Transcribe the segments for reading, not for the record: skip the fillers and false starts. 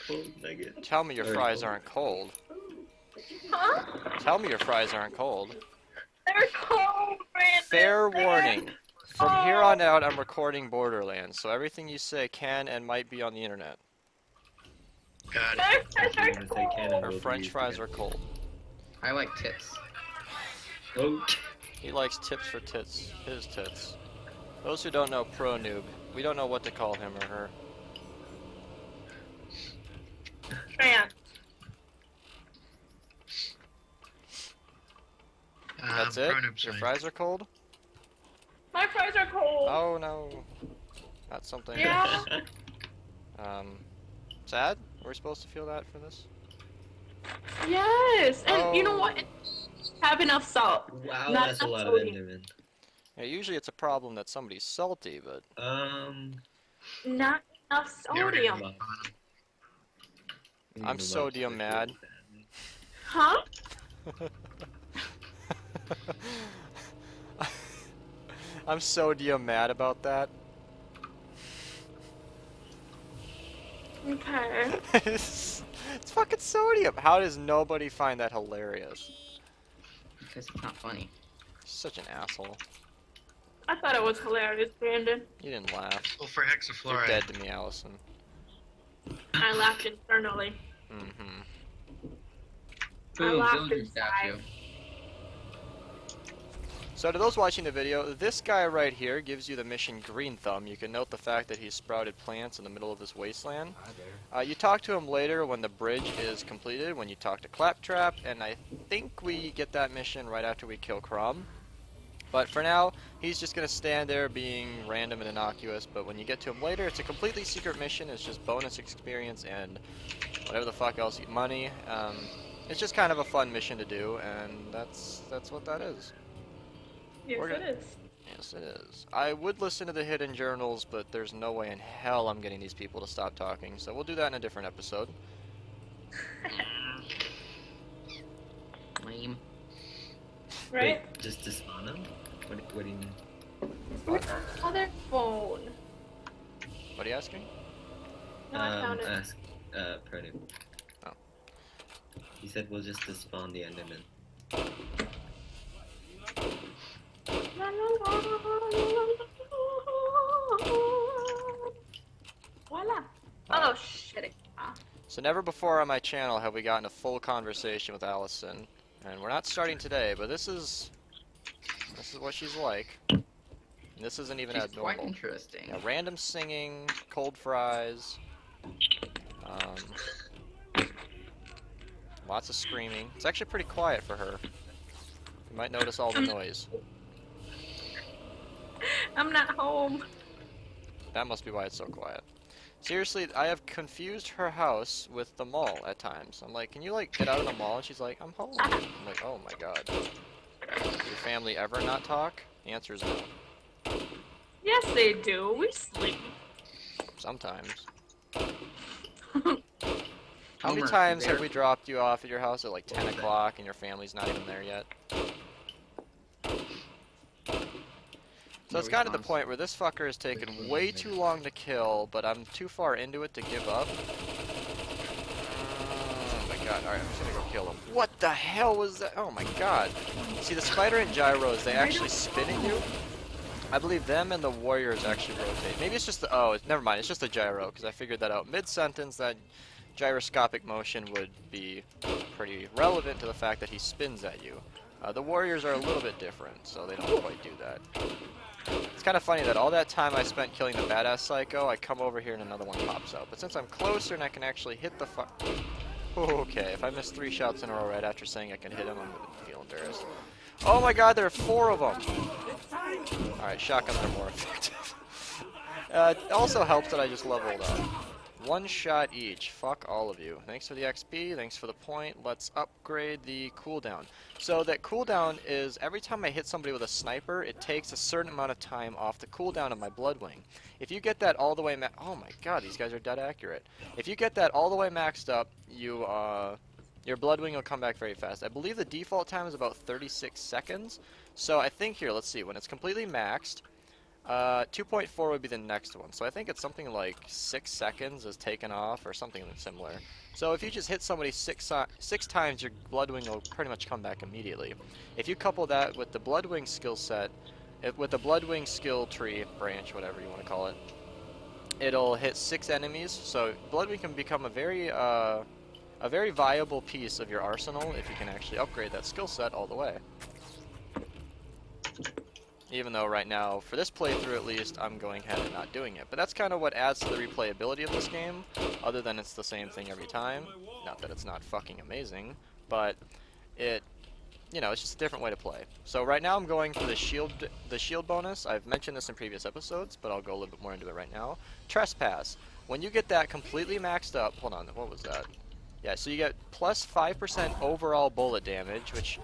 cold nugget. Tell me your Very fries cold. aren't cold. Huh? Tell me your fries aren't cold. They're cold, Brandon. Fair They're warning. From here cold. on out, I'm recording Borderlands, so everything you say can and might be on the internet. Got it. My fries You're are gonna say cannon cold. Her will be French used fries again. are cold. I like tits. Oh. He likes tips for tits. His tits. Those who don't know, pro noob. We don't know what to call him or her. Trans. That's it? Pronouns Your fine. fries are cold? My fries are cold. Oh no. That's something. Yeah. Sad? Were we supposed to feel that for this? Yes. And you know Oh. what? Have enough salt. Wow, Not that's a enough lot of sodium. Enderman. Yeah, usually it's a problem that somebody's salty, but Not enough They already sodium. have fun. I'm sodium mad. Huh? I'm sodium mad about that. Okay. It's fucking sodium. How does nobody find that hilarious? Because it's not funny. Such an asshole. I thought it was hilarious, Brandon. You didn't laugh. Well, for You're hexafluoride. dead to me, Allison. I laughed internally. Mm-hmm. Boom, laughed villager inside. statue. So to those watching the video, this guy right here gives you the mission Green Thumb. You can note the fact that he's sprouted plants in the middle of this wasteland. You talk to him later when the bridge is completed, when you talk to Claptrap, and I think we get that mission right after we kill Crumb. But for now, he's just going to stand there being random and innocuous, but when you get to him later, it's a completely secret mission. It's just bonus experience and whatever the fuck else, money. It's just kind of a fun mission to do, and that's what that is. Yes, We're gonna- it is. Yes, it is. I would listen to the hidden journals, but there's no way in hell I'm getting these people to stop talking, so we'll do that in a different episode. Lame. Right? Wait, just despawn him? What do you mean? Where's the other phone? What are you asking? No, I found it. Ask, Pronoun. Oh. He said we'll just despawn the Enderman. Voila. Oh, shit. So never before on my channel have we gotten a full conversation with Allison, and we're not starting today, but this is what she's like. And this isn't even She's quite abnormal. interesting. Yeah, random singing, cold fries, lots of screaming. It's actually pretty quiet for her. You might notice all the noise. I'm not home. That must be why it's so quiet. Seriously, I have confused her house with the mall at times. I'm like, can you like get out of the mall? And she's like, I'm home. I'm like, oh my god. Does your family ever not talk? The answer is no. Yes, they do. We sleep. Sometimes. How many Homer, times have there. we dropped you off at your house at like 10 o'clock and your family's not even there yet? So it's gotten to the point where this fucker has taken way too long to kill, but I'm too far into it to give up. Oh my god, alright, I'm just gonna go kill him. What the hell was that? Oh my god. See, the spider and gyros, they actually spin at you. I believe them and the warriors actually rotate. Maybe it's just the, oh, never mind, it's just the gyro, because I figured that out mid-sentence, that gyroscopic motion would be pretty relevant to the fact that he spins at you. The warriors are a little bit different, so they don't quite do that. It's kind of funny that all that time I spent killing the badass psycho, I come over here and another one pops out. But since I'm closer and I can actually hit the okay, if I miss 3 shots in a row right after saying I can hit him, I'm gonna feel embarrassed. Oh my god, there are 4 of them! Alright, shotguns are more effective. It also helps that I just leveled up. 1 shot each. Fuck all of you. Thanks for the XP, thanks for the point. Let's upgrade the cooldown. So that cooldown is every time I hit somebody with a sniper, it takes a certain amount of time off the cooldown of my Bloodwing. If you get that all the way oh my god, these guys are dead accurate. If you get that all the way maxed up, you your Bloodwing will come back very fast. I believe the default time is about 36 seconds. So I think here, let's see, when it's completely maxed, 2.4 would be the next one. So I think it's something like 6 seconds is taken off or something similar. So if you just hit somebody six times, your Bloodwing will pretty much come back immediately. If you couple that with the Bloodwing skill set, with the Bloodwing skill tree, branch, whatever you want to call it, it'll hit 6 enemies. So Bloodwing can become a very viable piece of your arsenal if you can actually upgrade that skill set all the way. Even though right now, for this playthrough at least, I'm going ahead and not doing it. But that's kind of what adds to the replayability of this game, other than it's the same thing every time. Not that it's not fucking amazing, but it, you know, it's just a different way to play. So right now I'm going for the shield bonus. I've mentioned this in previous episodes, but I'll go a little bit more into it right now. Trespass. When you get that completely maxed up, hold on, what was that? Yeah, so you get plus 5% overall bullet damage, which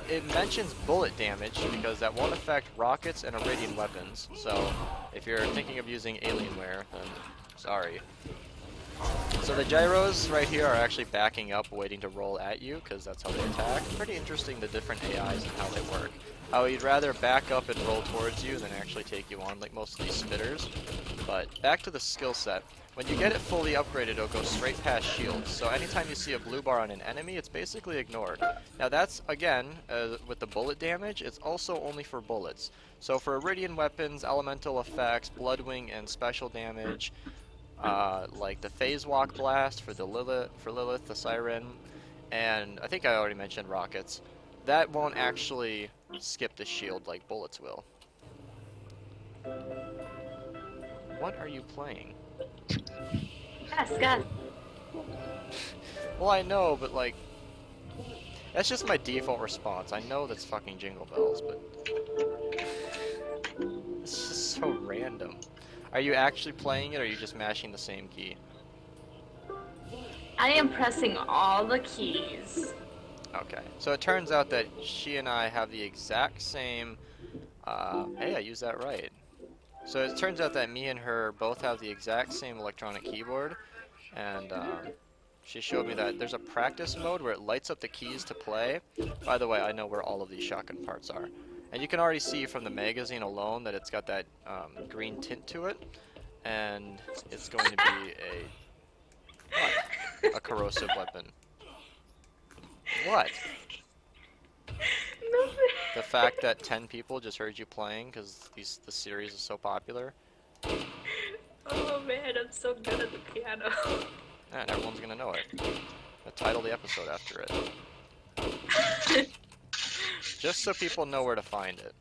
it mentions bullet damage because that won't affect rockets and Iridian weapons. So if you're thinking of using Alienware, then sorry. So the gyros right here are actually backing up, waiting to roll at you because that's how they attack. Pretty interesting, the different AIs and how they work. How you'd rather back up and roll towards you than actually take you on, like most of these spitters. But back to the skill set. When you get it fully upgraded, it'll go straight past shields. So anytime you see a blue bar on an enemy, it's basically ignored. Now that's, again, with the bullet damage, it's also only for bullets. So for Iridian weapons, elemental effects, Bloodwing, and special damage, like the Phase Walk Blast for Lilith, the Siren, and I think I already mentioned rockets, that won't actually skip the shield like bullets will. What are you playing? Gus. Well, I know, but like, that's just my default response. I know that's fucking Jingle Bells, but it's just so random. Are you actually playing it, or are you just mashing the same key? I am pressing all the keys. Okay, so it turns out that she and I have the exact same, hey, I used that right. So it turns out that me and her both have the exact same electronic keyboard, and she showed me that there's a practice mode where it lights up the keys to play. By the way, I know where all of these shotgun parts are. And you can already see from the magazine alone that it's got that green tint to it, and it's going to be a corrosive weapon. What? Nothing. The fact that 10 people just heard you playing because the series is so popular. Oh man, I'm so good at the piano. And everyone's gonna know it. I'll title the episode after it. Just so people know where to find it.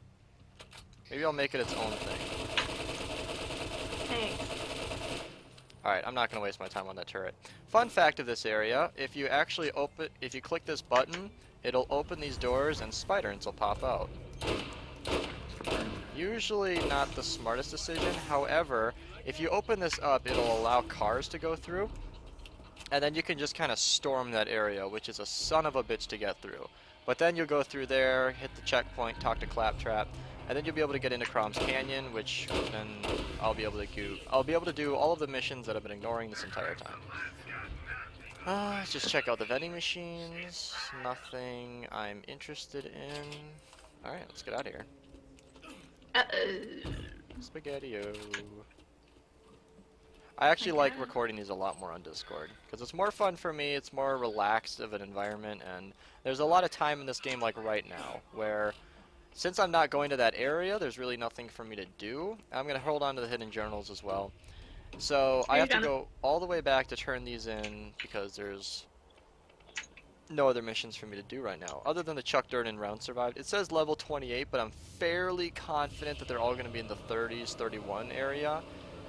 Maybe I'll make it its own thing. Thanks. Alright, I'm not gonna waste my time on that turret. Fun fact of this area, if you actually if you click this button, it'll open these doors and spider ants will pop out. Usually not the smartest decision, however, if you open this up, it'll allow cars to go through, and then you can just kind of storm that area, which is a son of a bitch to get through. But then you'll go through there, hit the checkpoint, talk to Claptrap, and then you'll be able to get into Crom's Canyon, which then I'll be able to do all of the missions that I've been ignoring this entire time. Let's just check out the vending machines. Nothing I'm interested in. Alright, let's get out of here. Uh-oh. Spaghetti-o. I actually like recording these a lot more on Discord, because it's more fun for me, it's more relaxed of an environment, and there's a lot of time in this game like right now, where since I'm not going to that area, there's really nothing for me to do. I'm going to hold on to the hidden journals as well. So I have to go all the way back to turn these in, because there's no other missions for me to do right now, other than the Chuck Durden round survived. It says level 28, but I'm fairly confident that they're all going to be in the 30s, 31 area,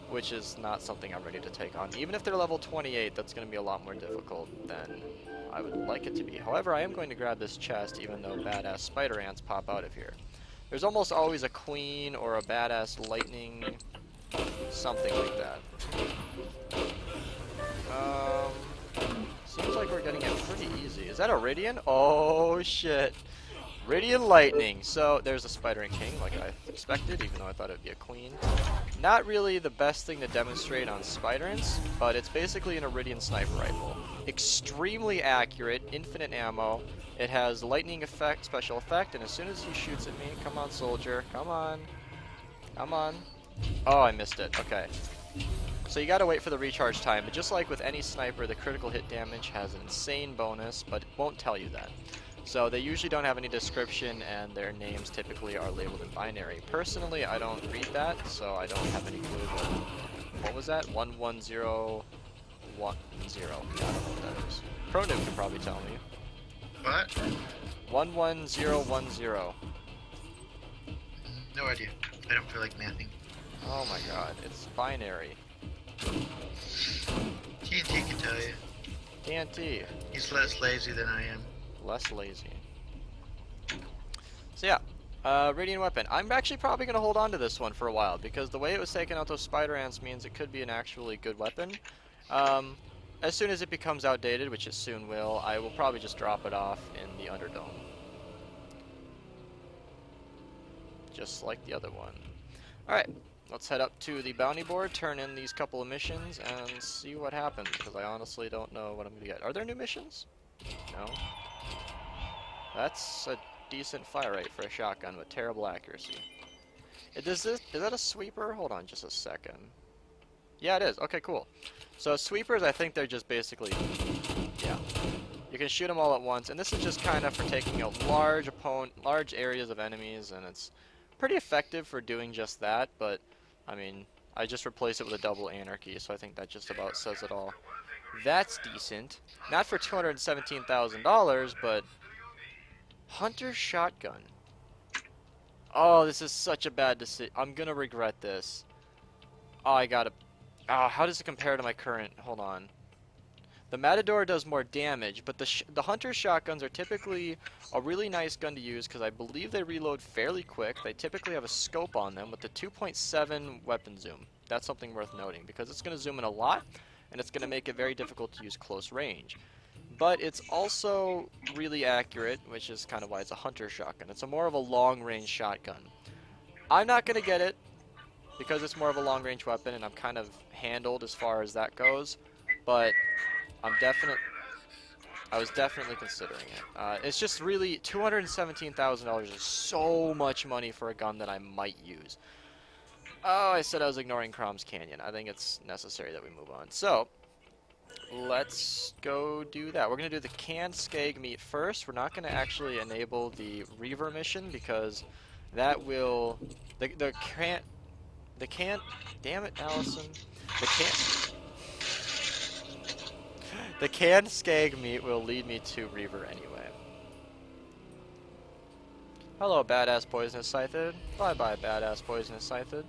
which is not something I'm ready to take on. Even if they're level 28, that's going to be a lot more difficult than I would like it to be. However, I am going to grab this chest, even though badass spider ants pop out of here. There's almost always a queen or a badass lightning, something like that. Seems like we're getting it pretty easy. Is that a Iridian? Oh shit. Iridian lightning. So there's a spider and king, like I expected, even though I thought it'd be a queen. Not really the best thing to demonstrate on spider ants, but it's basically an Iridian sniper rifle. Extremely accurate, infinite ammo. It has lightning effect, special effect, and as soon as he shoots at me, come on soldier, come on. Come on. Oh, I missed it. Okay. So you gotta wait for the recharge time, but just like with any sniper, the critical hit damage has an insane bonus, but it won't tell you that. So they usually don't have any description, and their names typically are labeled in binary. Personally, I don't read that, so I don't have any clue. What was that? 11010. Yeah, I don't know what that is. ProNoob can probably tell me. What? 11010. No idea. I don't feel like mathing. Oh my god, it's binary. TNT can tell you. TNT. He's less lazy than I am. Less lazy. So yeah, radiant weapon. I'm actually probably going to hold on to this one for a while, because the way it was taking out those spider ants means it could be an actually good weapon. As soon as it becomes outdated, which it soon will, I will probably just drop it off in the Underdome. Just like the other one. Alright, let's head up to the bounty board, turn in these couple of missions, and see what happens, because I honestly don't know what I'm going to get. Are there new missions? No. That's a decent fire rate for a shotgun with terrible accuracy. Is that a sweeper? Hold on just a second. Yeah, it is. Okay, cool. So sweepers, I think they're just basically, yeah. You can shoot them all at once, and this is just kind of for taking out large areas of enemies, and it's pretty effective for doing just that, but, I mean, I just replaced it with a double anarchy, so I think that just about says it all. That's decent. Not for $217,000, but Hunter shotgun. Oh, this is such a bad decision. I'm gonna regret this. Oh, I gotta... Oh, how does it compare to my current... Hold on. The Matador does more damage, but the Hunter shotguns are typically a really nice gun to use because I believe they reload fairly quick. They typically have a scope on them with the 2.7 weapon zoom. That's something worth noting because it's going to zoom in a lot, and it's going to make it very difficult to use close range. But it's also really accurate, which is kind of why it's a Hunter shotgun. It's a more of a long-range shotgun. I'm not going to get it because it's more of a long-range weapon, and I'm kind of handled as far as that goes. But I was definitely considering it. It's just really $217,000 is so much money for a gun that I might use. Oh, I said I was ignoring Crom's Canyon. I think it's necessary that we move on. So, let's go do that. We're going to do the canned skag meat first. We're not going to actually enable the Reaver mission because that will... The can... Damn it, Allison. The canned skag meat will lead me to Reaver anyway. Hello, badass poisonous scythed. Bye-bye, badass poisonous scythed.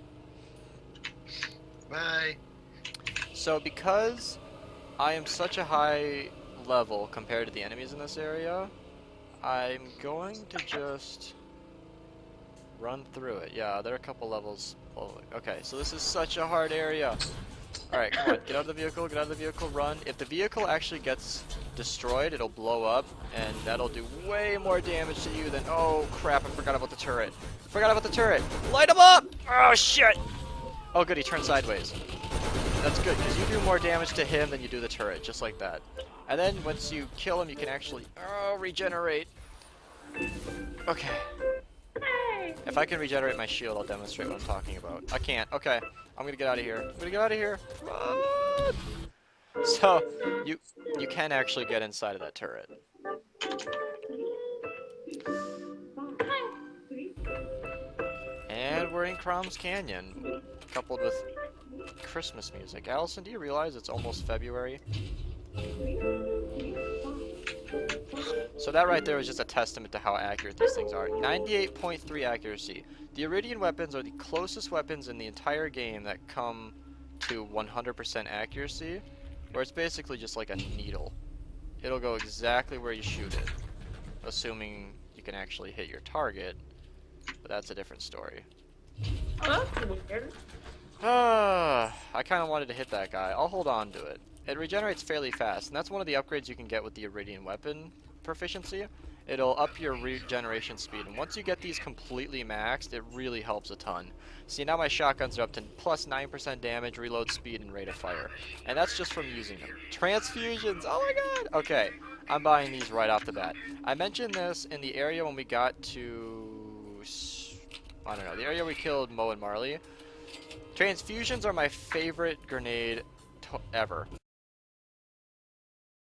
Bye. So because I am such a high level compared to the enemies in this area, I'm going to just run through it. Yeah, there are a couple levels. Okay, so this is such a hard area. Alright, come on, get out of the vehicle, run. If the vehicle actually gets destroyed, it'll blow up, and that'll do way more damage to you than... Oh, crap, I forgot about the turret. Light him up! Oh, shit! Oh, good, he turned sideways. That's good, because you do more damage to him than you do the turret, just like that. And then, once you kill him, you can actually... Oh, regenerate. Okay. If I can regenerate my shield, I'll demonstrate what I'm talking about. I can't. Okay. I'm gonna get out of here. What? So, you can actually get inside of that turret. And we're in Crom's Canyon, coupled with Christmas music. Allison, do you realize it's almost February? So that right there was just a testament to how accurate these things are. 98.3 accuracy. The Iridian weapons are the closest weapons in the entire game that come to 100% accuracy, where it's basically just like a needle. It'll go exactly where you shoot it, assuming you can actually hit your target, but that's a different story. Oh, that's weird. I kind of wanted to hit that guy. I'll hold on to it. It regenerates fairly fast, and that's one of the upgrades you can get with the Iridian weapon proficiency. It'll up your regeneration speed, and once you get these completely maxed, it really helps a ton. See, now my shotguns are up to plus 9% damage, reload speed, and rate of fire. And that's just from using them. Transfusions! Oh my god! Okay, I'm buying these right off the bat. I mentioned this in the area when we got to... I don't know, the area we killed Mo and Marley. Transfusions are my favorite grenade ever.